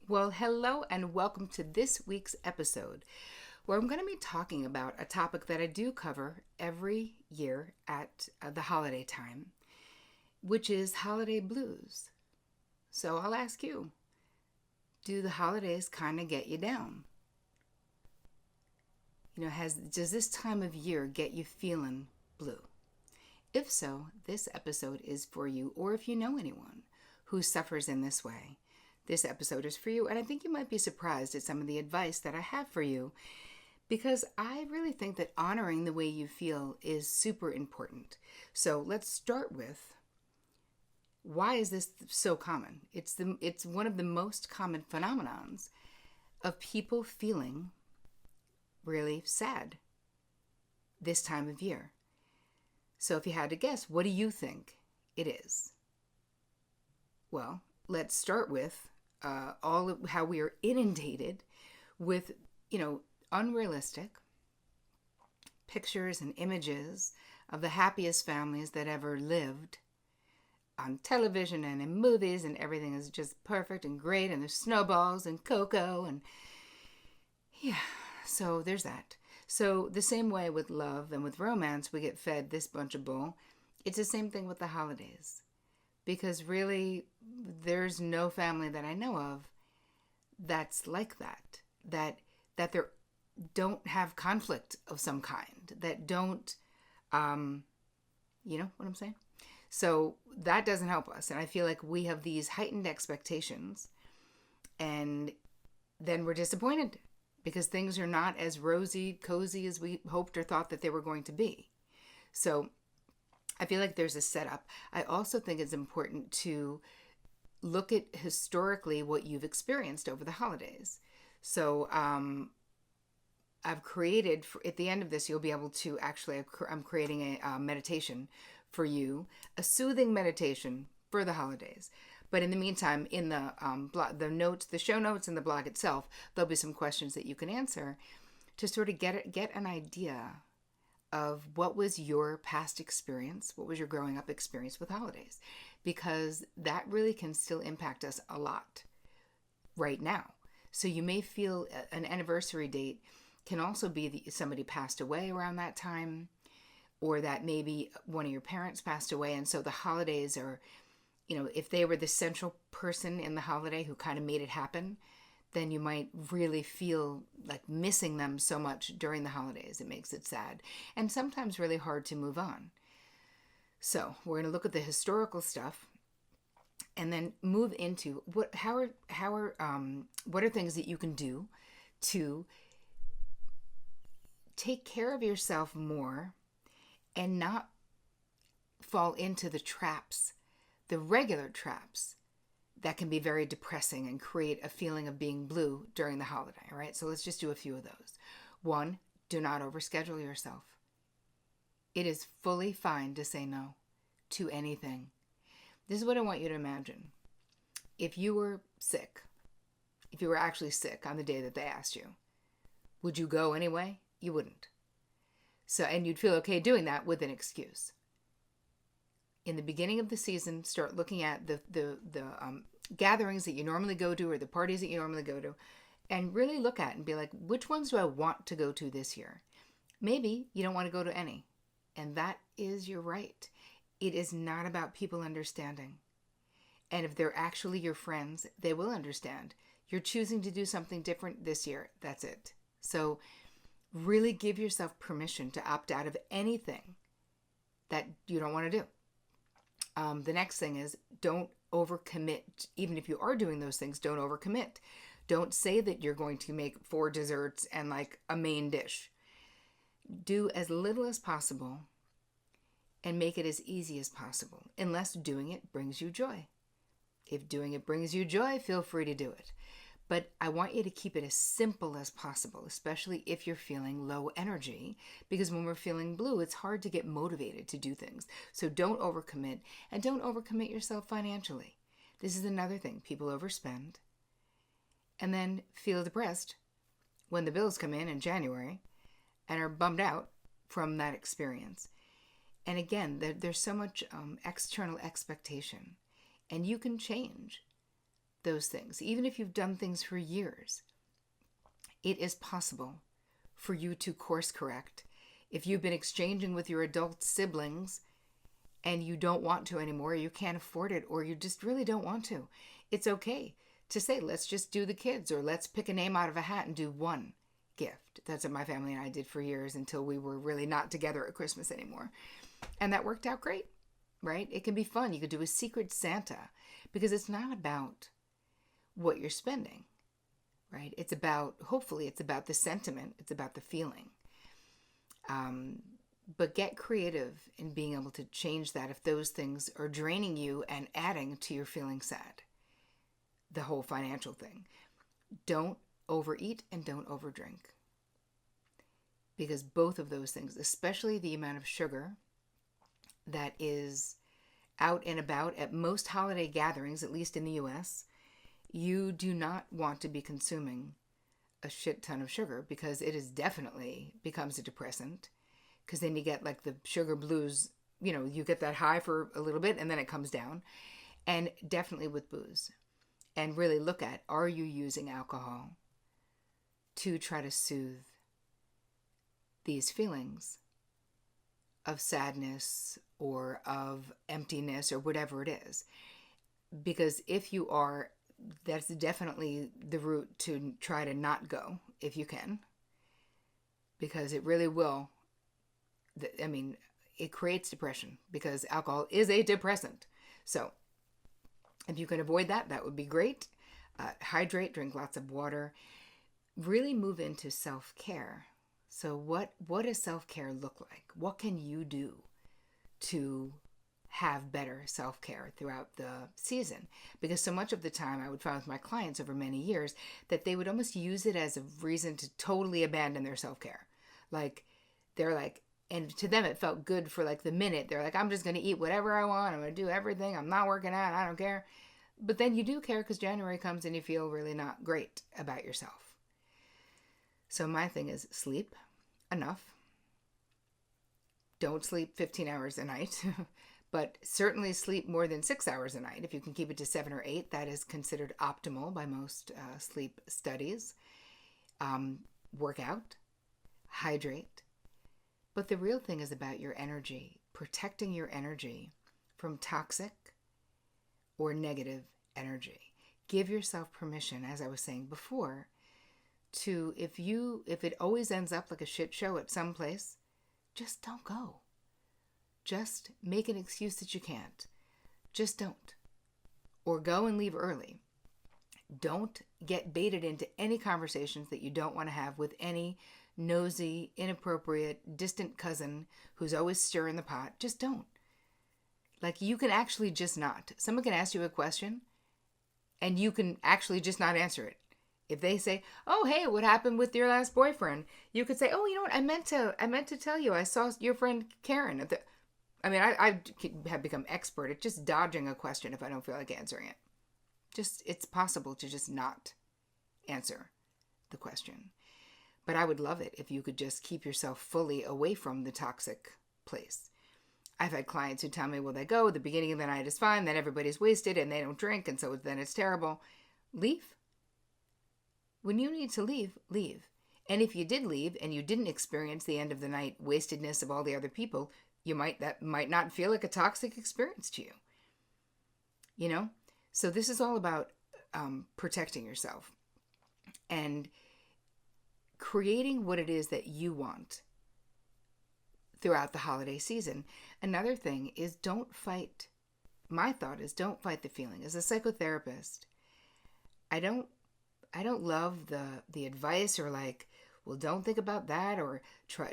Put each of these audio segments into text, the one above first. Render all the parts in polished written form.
Well, hello and welcome to this week's episode where I'm going to be talking about a topic that I do cover every year at the holiday time, which is holiday blues. So I'll ask you, do the holidays kind of get you down? Does this time of year get you feeling blue? If so, this episode is for you, or if you know anyone who suffers in this way. This episode is for you, and I think you might be surprised at some of the advice that I have for you because I really think that honoring the way you feel is super important. So let's start with, why is this so common? It's one of the most common phenomenons of people feeling really sad this time of year. So if you had to guess, what do you think it is? Well, let's start with all of how we are inundated with, unrealistic pictures and images of the happiest families that ever lived on television and in movies, and everything is just perfect and great, and there's snowballs and cocoa, and so there's that. So the same way with love and with romance, we get fed this bunch of bull. It's the same thing with the holidays. Because really, there's no family that I know of that's like that. That they don't have conflict of some kind. That don't, you know what I'm saying? So that doesn't help us. And I feel like we have these heightened expectations. And then we're disappointed because things are not as rosy, cozy as we hoped or thought that they were going to be. So I feel like there's a setup. I also think it's important to look at historically what you've experienced over the holidays. So I've created, at the end of this, you'll be able to actually, I'm creating a meditation for you, a soothing meditation for the holidays. But in the meantime, in the the show notes and the blog itself, there'll be some questions that you can answer to sort of get an idea of what was your past experience, what was your growing up experience with holidays, because that really can still impact us a lot right now. So you may feel an anniversary date can also be somebody passed away around that time, or that maybe one of your parents passed away, and so the holidays are, if they were the central person in the holiday who kind of made it happen, then you might really feel like missing them so much during the holidays. It makes it sad and sometimes really hard to move on. So we're going to look at the historical stuff and then move into what are things that you can do to take care of yourself more and not fall into the traps, the regular traps that can be very depressing and create a feeling of being blue during the holiday, all right? So let's just do a few of those. 1, do not overschedule yourself. It is fully fine to say no to anything. This is what I want you to imagine. If you were sick, if you were actually sick on the day that they asked you, would you go anyway? You wouldn't. So, and you'd feel okay doing that with an excuse. In the beginning of the season, start looking at the gatherings that you normally go to or the parties that you normally go to, and really look at and be like, which ones do I want to go to this year? Maybe you don't want to go to any, and that is your right. It is not about people understanding. And if they're actually your friends, they will understand. You're choosing to do something different this year. That's it. So really give yourself permission to opt out of anything that you don't want to do. The next thing is, don't overcommit. Even if you are doing those things, don't overcommit. Don't say that you're going to make 4 desserts and like a main dish. Do as little as possible and make it as easy as possible, unless doing it brings you joy. If doing it brings you joy, feel free to do it. But I want you to keep it as simple as possible, especially if you're feeling low energy, because when we're feeling blue, it's hard to get motivated to do things. So don't overcommit, and don't overcommit yourself financially. This is another thing. People overspend and then feel depressed when the bills come in January and are bummed out from that experience. And again, there's so much external expectation, and you can change those things, even if you've done things for years, it is possible for you to course correct. If you've been exchanging with your adult siblings and you don't want to anymore, you can't afford it, or you just really don't want to, it's okay to say, let's just do the kids, or let's pick a name out of a hat and do one gift. That's what my family and I did for years until we were really not together at Christmas anymore. And that worked out great, right? It can be fun. You could do a secret Santa, because it's not about what you're spending, right? It's about, hopefully it's about the sentiment. It's about the feeling. But get creative in being able to change that if those things are draining you and adding to your feeling sad. The whole financial thing. Don't overeat and don't overdrink. Because both of those things, especially the amount of sugar that is out and about at most holiday gatherings, at least in the US, you do not want to be consuming a shit ton of sugar, because it is definitely becomes a depressant, because then you get like the sugar blues, you get that high for a little bit and then it comes down. And definitely with booze. And really look at, are you using alcohol to try to soothe these feelings of sadness or of emptiness or whatever it is? Because if you are, that's definitely the route to try to not go, if you can. Because it really will, it creates depression, because alcohol is a depressant. So if you can avoid that, that would be great. Hydrate, drink lots of water. Really move into self-care. So what does self-care look like? What can you do to have better self-care throughout the season? Because so much of the time I would find with my clients over many years that they would almost use it as a reason to totally abandon their self-care. Like, they're like, and to them it felt good for like the minute. They're like, I'm just going to eat whatever I want. I'm going to do everything. I'm not working out. I don't care. But then you do care, because January comes and you feel really not great about yourself. So my thing is sleep enough. Don't sleep 15 hours a night, but certainly sleep more than 6 hours a night. If you can keep it to 7 or 8, that is considered optimal by most sleep studies. Work out, hydrate. But the real thing is about your energy, protecting your energy from toxic or negative energy. Give yourself permission, as I was saying before, to, if it always ends up like a shit show at some place, just don't go. Just make an excuse that you can't. Just don't. Or go and leave early. Don't get baited into any conversations that you don't want to have with any nosy, inappropriate, distant cousin who's always stirring the pot. Just don't. Like, you can actually just not. Someone can ask you a question and you can actually just not answer it. If they say, oh, hey, what happened with your last boyfriend? You could say, oh, you know what? I meant to tell you, I saw your friend Karen at the... I have become expert at just dodging a question if I don't feel like answering it. It's possible to just not answer the question. But I would love it if you could just keep yourself fully away from the toxic place. I've had clients who tell me, well, they go, the beginning of the night is fine, then everybody's wasted and they don't drink, and so then it's terrible. Leave. When you need to leave, leave. And if you did leave and you didn't experience the end of the night wastedness of all the other people, that might not feel like a toxic experience to you. So this is all about protecting yourself and creating what it is that you want throughout the holiday season. Another thing is, don't fight. My thought is, don't fight the feeling. As a psychotherapist, I don't love the advice or like, well, don't think about that, or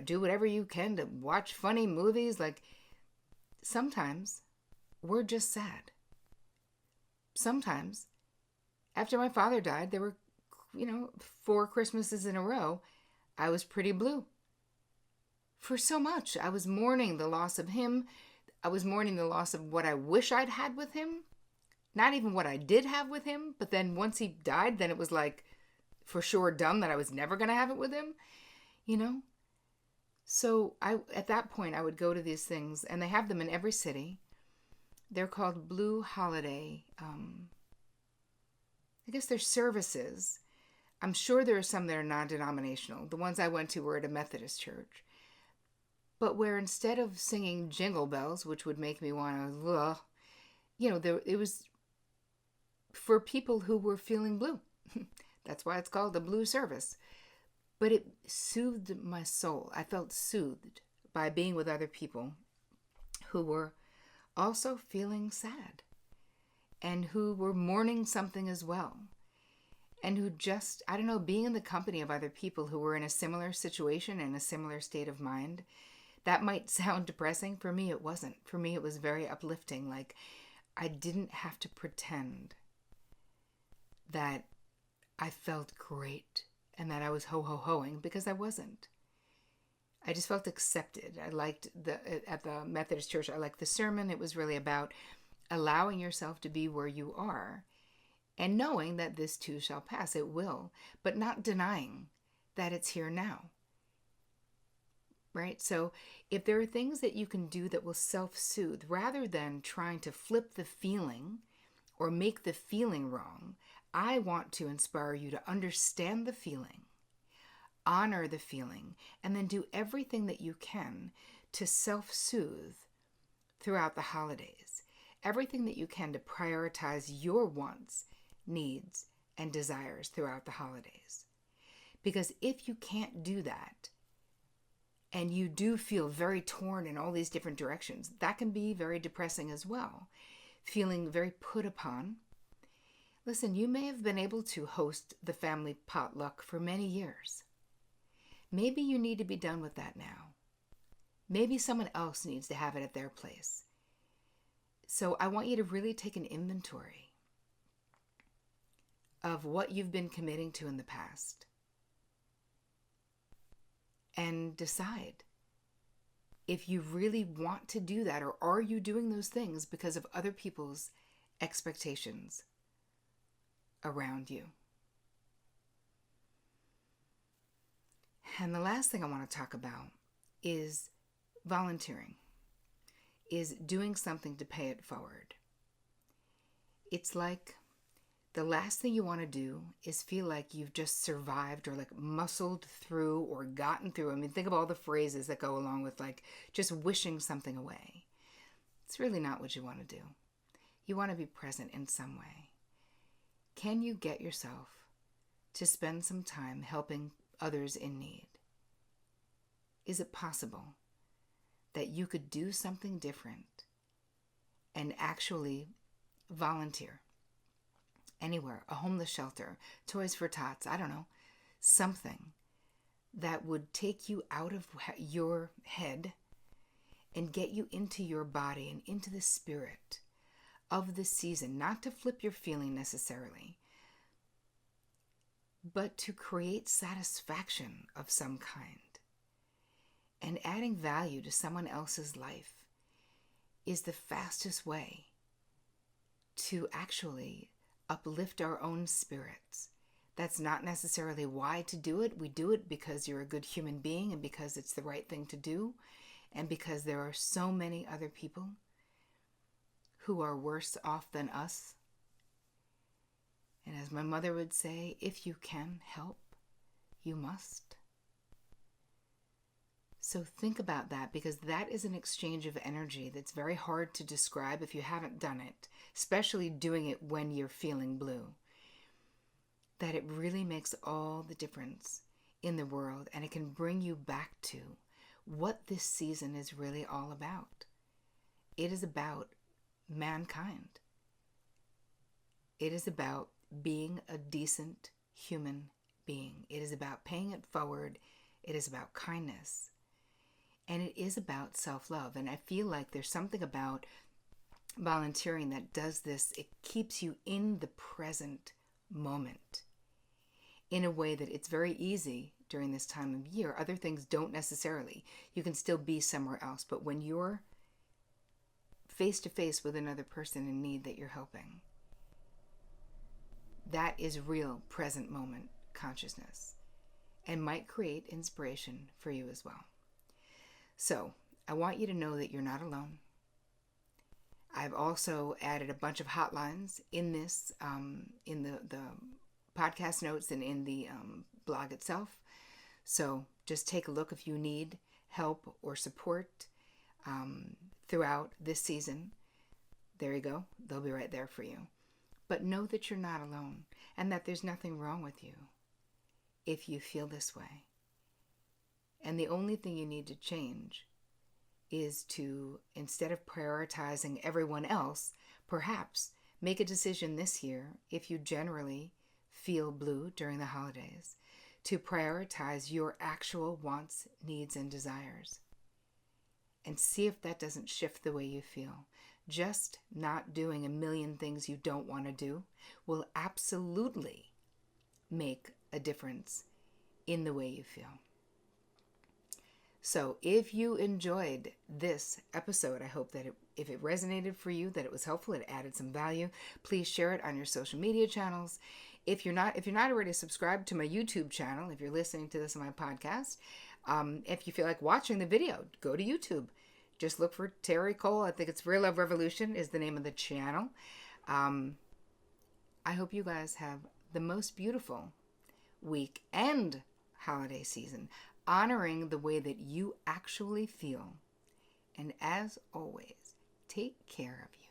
do whatever you can to watch funny movies. Like, sometimes we're just sad. Sometimes, after my father died, there were, 4 Christmases in a row, I was pretty blue. For so much. I was mourning the loss of him. I was mourning the loss of what I wish I'd had with him. Not even what I did have with him. But then once he died, then it was like for sure done that I was never going to have it with him. So at that point, I would go to these things, and they have them in every city. They're called Blue Holiday I guess they're services. I'm sure there are some that are non-denominational. The ones I went to were at a Methodist church. But where instead of singing Jingle Bells, which would make me want to, it was for people who were feeling blue. That's why it's called a blue service. But it soothed my soul. I felt soothed by being with other people who were also feeling sad and who were mourning something as well. And who just, I don't know, being in the company of other people who were in a similar situation and a similar state of mind, that might sound depressing. For me, it wasn't. For me, it was very uplifting. Like, I didn't have to pretend that I felt great and that I was ho-ho-hoing, because I wasn't. I just felt accepted. I liked at the Methodist church, I liked the sermon. It was really about allowing yourself to be where you are and knowing that this too shall pass. It will, but not denying that it's here now. Right? So if there are things that you can do that will self-soothe, rather than trying to flip the feeling or make the feeling wrong, I want to inspire you to understand the feeling, honor the feeling, and then do everything that you can to self-soothe throughout the holidays. Everything that you can to prioritize your wants, needs, and desires throughout the holidays. Because if you can't do that, and you do feel very torn in all these different directions, that can be very depressing as well. Feeling very put upon. Listen, you may have been able to host the family potluck for many years. Maybe you need to be done with that now. Maybe someone else needs to have it at their place. So I want you to really take an inventory of what you've been committing to in the past and decide if you really want to do that, or are you doing those things because of other people's expectations around you. And the last thing I want to talk about is volunteering, is doing something to pay it forward. It's like the last thing you want to do is feel like you've just survived or like muscled through or gotten through. I mean, think of all the phrases that go along with like just wishing something away. It's really not what you want to do. You want to be present in some way. Can you get yourself to spend some time helping others in need? Is it possible that you could do something different and actually volunteer anywhere, a homeless shelter, Toys for Tots, I don't know, something that would take you out of your head and get you into your body and into the spirit of the season, not to flip your feeling necessarily, but to create satisfaction of some kind. And adding value to someone else's life is the fastest way to actually uplift our own spirits. That's not necessarily why to do it. We do it because you're a good human being and because it's the right thing to do, and because there are so many other people who are worse off than us. And as my mother would say, if you can help, you must. So think about that, because that is an exchange of energy that's very hard to describe if you haven't done it, especially doing it when you're feeling blue. That it really makes all the difference in the world, and it can bring you back to what this season is really all about. It is about mankind. It is about being a decent human being. It is about paying it forward. It is about kindness. And it is about self-love. And I feel like there's something about volunteering that does this. It keeps you in the present moment in a way that it's very easy during this time of year. Other things don't necessarily. You can still be somewhere else. But when you're face to face with another person in need that you're helping, that is real present moment consciousness and might create inspiration for you as well. So I want you to know that you're not alone. I've also added a bunch of hotlines in this, in the podcast notes and in the blog itself. So just take a look if you need help or support throughout this season. There you go. They'll be right there for you. But know that you're not alone and that there's nothing wrong with you if you feel this way. And the only thing you need to change is to, instead of prioritizing everyone else, perhaps make a decision this year, if you generally feel blue during the holidays, to prioritize your actual wants, needs, and desires. And see if that doesn't shift the way you feel. Just not doing a million things you don't want to do will absolutely make a difference in the way you feel. So if you enjoyed this episode, I hope that if it resonated for you, that it was helpful, it added some value. Please share it on your social media channels. If you're not already subscribed to my YouTube channel, if you're listening to this on my podcast, if you feel like watching the video, go to YouTube. Just look for Terri Cole. I think it's Real Love Revolution is the name of the channel. I hope you guys have the most beautiful week and holiday season, honoring the way that you actually feel. And as always, take care of you.